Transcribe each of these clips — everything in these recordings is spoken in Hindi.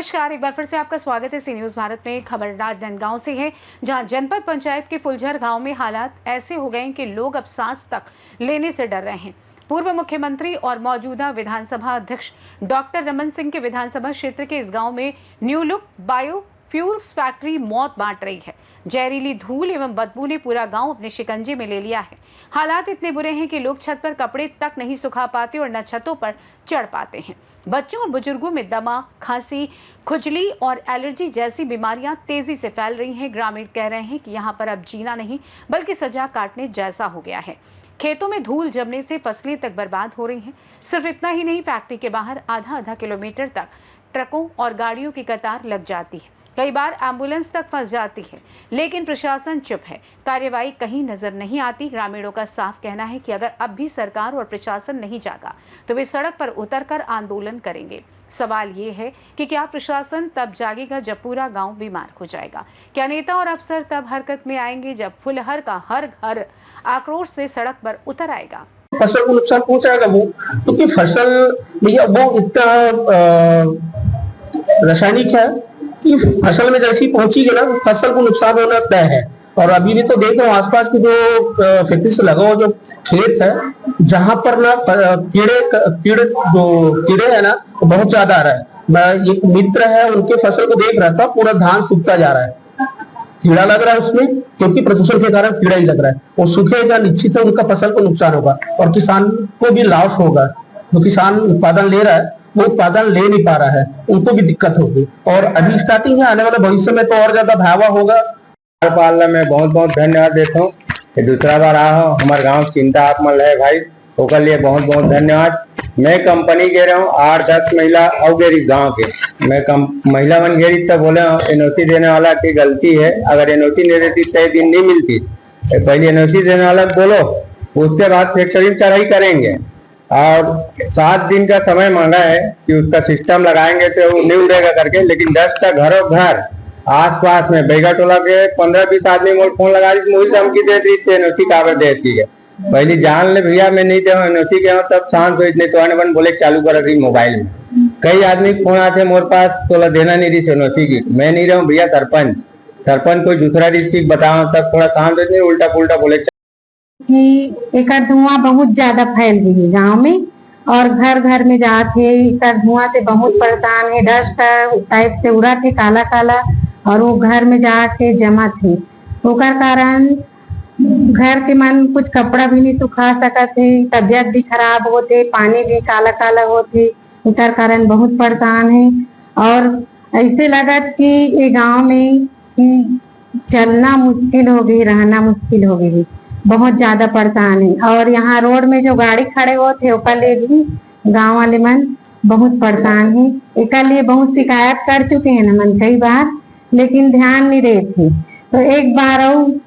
नमस्कार, एक बार फिर से आपका स्वागत है सी न्यूज भारत में। खबर राजनांदगांव से है, जहां जनपद पंचायत के फुलझर गांव में हालात ऐसे हो गए हैं कि लोग अब सांस तक लेने से डर रहे हैं। पूर्व मुख्यमंत्री और मौजूदा विधानसभा अध्यक्ष डॉक्टर रमन सिंह के विधानसभा क्षेत्र के इस गांव में न्यू लुक बायोफ्यूल्स फैक्ट्री मौत बांट रही है। जहरीली धूल एवं बदबू ने पूरा गांव अपने शिकंजे में ले लिया है। हालात इतने बुरे हैं कि लोग छत पर कपड़े तक नहीं सुखा पाते और न छतों पर चढ़ पाते हैं। बच्चों और बुजुर्गों में दमा, खांसी, खुजली और एलर्जी जैसी बीमारियां तेजी से फैल रही हैं। ग्रामीण कह रहे हैं कि यहां पर अब जीना नहीं बल्कि सजा काटने जैसा हो गया है। खेतों में धूल जमने से फसलें तक बर्बाद हो रही हैं। सिर्फ इतना ही नहीं, फैक्ट्री के बाहर आधा किलोमीटर तक ट्रकों और गाड़ियों की कतार लग जाती है। कई बार एम्बुलेंस तक फंस जाती है, लेकिन प्रशासन चुप है, कार्रवाई कहीं नजर नहीं आती। ग्रामीणों का साफ कहना है कि अगर अब भी सरकार और प्रशासन नहीं जागा तो वे सड़क पर उतरकर आंदोलन करेंगे। सवाल ये है कि क्या प्रशासन तब जागेगा जब पूरा गांव बीमार हो जाएगा? क्या नेता और अफसर तब हरकत में आएंगे जब फुलहर का हर घर आक्रोश से सड़क पर उतर आएगा? फसल को नुकसान पहुंचाएगा वो, क्योंकि फसल भैया वो इतना रासायनिक है कि फसल में जैसी पहुंची ना फसल को नुकसान होना तय है। और अभी भी तो देख रहा हूँ आसपास की जो फैक्ट्री से लगा हुआ जो खेत है, जहां पर ना कीड़े है ना तो बहुत ज्यादा आ रहा है। मैं एक मित्र है, उनके फसल को देख रहा था, पूरा धान सूखता जा रहा है। कीड़ा लग रहा है उसमें, क्योंकि प्रदूषण के कारण कीड़ा ही लग रहा है। वो सूखेगा, निश्चित है उनका फसल को नुकसान होगा और किसान को भी लॉस होगा। जो किसान उत्पादन ले रहा है वो उत्पादन ले नहीं पा रहा है, उनको भी दिक्कत होगी। और अभी स्टार्टिंग है, आने वाले भविष्य में तो और ज्यादा भयावह होगा। पालना में बहुत बहुत धन्यवाद देता हूँ। दूसरा बार आया हूँ, हमारे गाँव चिंता आप मन है भाई, ओकर लिए बहुत बहुत धन्यवाद। मैं कंपनी गे रहा हूँ 8-10 महिला और गेरी गाँव के, मैं महिला मन गेरी तब बोले एनओसी देने वाला की गलती है। अगर एनओसी नहीं देती 6 दिन नहीं मिलती, पहले एनओसी देने वाला बोलो, उसके बाद फैक्ट्री में चढ़ाई करेंगे। और 7 दिन का समय मांगा है कि उसका सिस्टम लगाएंगे तो नहीं उड़ेगा करके, लेकिन 10 का घरों घर आसपास में बैगा टोला के 15-20 आदमी मोड़ फोन लगा दी, मुझे धमकी दे दी एनओसी कागज देती है। पहले जान ले भैया मैं नहीं दे एनओसी के, तब शांत हो, नहीं तो आने बन बोले चालू कर रही मोबाइल में। कई आदमी फोन आते मोर पास, तो देना नहीं रही एनओसी की। मैं नहीं रहा हूँ भैया, सरपंच कोई दूसरा डिस्ट्रिक्ट बताओ, तब थोड़ा शांत होते, उल्टा पुल्टा बोले कि एक धुआं बहुत ज्यादा फैल गई है गांव में और घर घर में जाते एक धुआं से बहुत परेशान है। डस्ट टाइप से उड़ा थे काला काला और वो घर में जाके जमा थे। ओकर कारण घर के मन कुछ कपड़ा भी नहीं सुखा सकत थे, तबियत भी खराब होते, पानी भी काला काला होते। इकर कारण बहुत परेशान है और ऐसे लगत कि ये गांव में कि चलना मुश्किल हो गई, रहना मुश्किल हो गई, बहुत ज्यादा परेशान है। और यहाँ रोड में जो गाड़ी खड़े होते ओकर लिए भी गांव वाले मन बहुत परेशान है। एक लिए बहुत शिकायत कर चुके हैं न मन कई बार, लेकिन ध्यान नहीं रहे थे। तो एक बार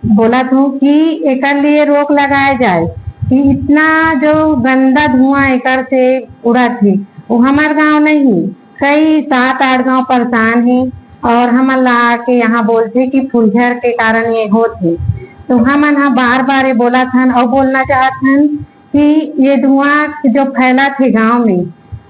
बोला था कि एक लिए रोक लगाया जाए कि इतना जो गंदा धुआं एक से उड़ा थे वो हमारे गांव नहीं, कई 7-8 गांव परेशान है। और हम ला के यहाँ बोलते कि फुलझर के कारण ये होते, तो हम बार बार ये बोला था और बोलना चाहते हैं कि ये धुआं जो फैला थे गांव में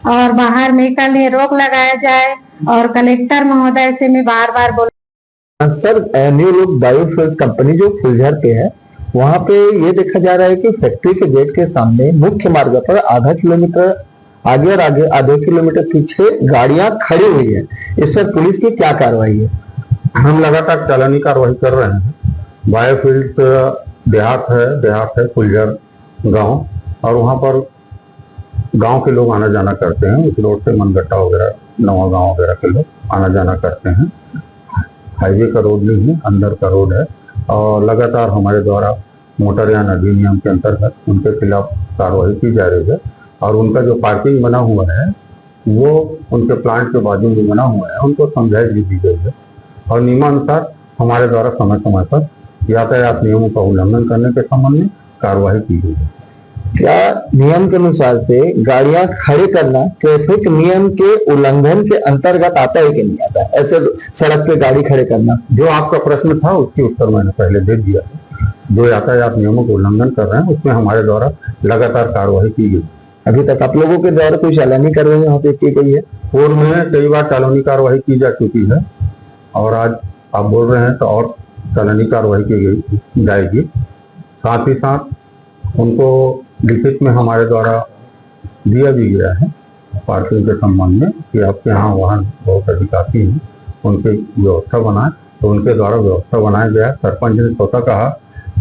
और बाहर में का लिए रोक लगाया जाए। और कलेक्टर महोदय से मैं बार बार बोला। Sir, new look biofuels company जो फुलझर पे है, वहाँ पे ये देखा जा रहा है कि फैक्ट्री के गेट के सामने मुख्य मार्ग पर आधा किलोमीटर आगे और आधे किलोमीटर पीछे गाड़ियां खड़ी हुई है। इस पर पुलिस की क्या कार्रवाई है? हम लगातार चालानी कार्रवाई कर रहे हैं। बायोफील्ड देहात है फुलझर गांव, और वहां पर गांव के लोग आना जाना करते हैं। उस रोड से मनगट्टा वगैरह, नवा गांव वगैरह के लोग आना जाना करते हैं। हाईवे का रोड नहीं है, अंदर का रोड है। और लगातार हमारे द्वारा मोटरयान अधिनियम के अंतर्गत उनके खिलाफ कार्रवाई की जा रही है। और उनका जो पार्किंग बना हुआ है वो उनके प्लांट के बाजू में बना हुआ है, उनको समझाइश भी दी गई है। और नियमानुसार हमारे द्वारा समय समय पर यातायात नियमों का उल्लंघन करने के संबंध में कार्रवाई की गई है। क्या नियम के अनुसार से गाड़ियां खड़े करना ट्रैफिक नियम के उल्लंघन के अंतर्गत आता है कि नहीं आता? ऐसे सड़क पे गाड़ी खड़े करना, जो आपका प्रश्न था उसकी उत्तर मैंने पहले दे दिया है। जो यातायात नियमों का उल्लंघन कर रहे हैं उसमें हमारे द्वारा लगातार कार्रवाई की गई। अभी तक आप लोगों के द्वारा कोई चालानी कार्रवाई यहाँ पे की गई है? पूर्व में कई बार चालानी कार्रवाई की जा चुकी है और आज आप बोल रहे हैं तो और चालानी कार्रवाई की जाएगी। साथ ही साथ उनको लिखित में हमारे द्वारा दिया भी गया है पार्किंग के संबंध में कि आपके यहाँ वाहन बहुत अधिक आती हैं, उनकी व्यवस्था बनाए, तो उनके द्वारा व्यवस्था बनाया गया। सरपंच ने स्वतः कहा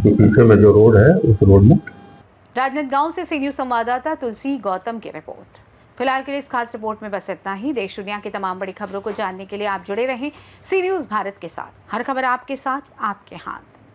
कि पीछे में जो रोड है उस रोड में। राजनांदगांव से सी न्यूज संवाददाता तुलसी गौतम की रिपोर्ट। फिलहाल के लिए इस खास रिपोर्ट में बस इतना ही। देश दुनिया की तमाम बड़ी खबरों को जानने के लिए आप जुड़े रहें सी न्यूज भारत के साथ। हर खबर आपके साथ, आपके हाथ।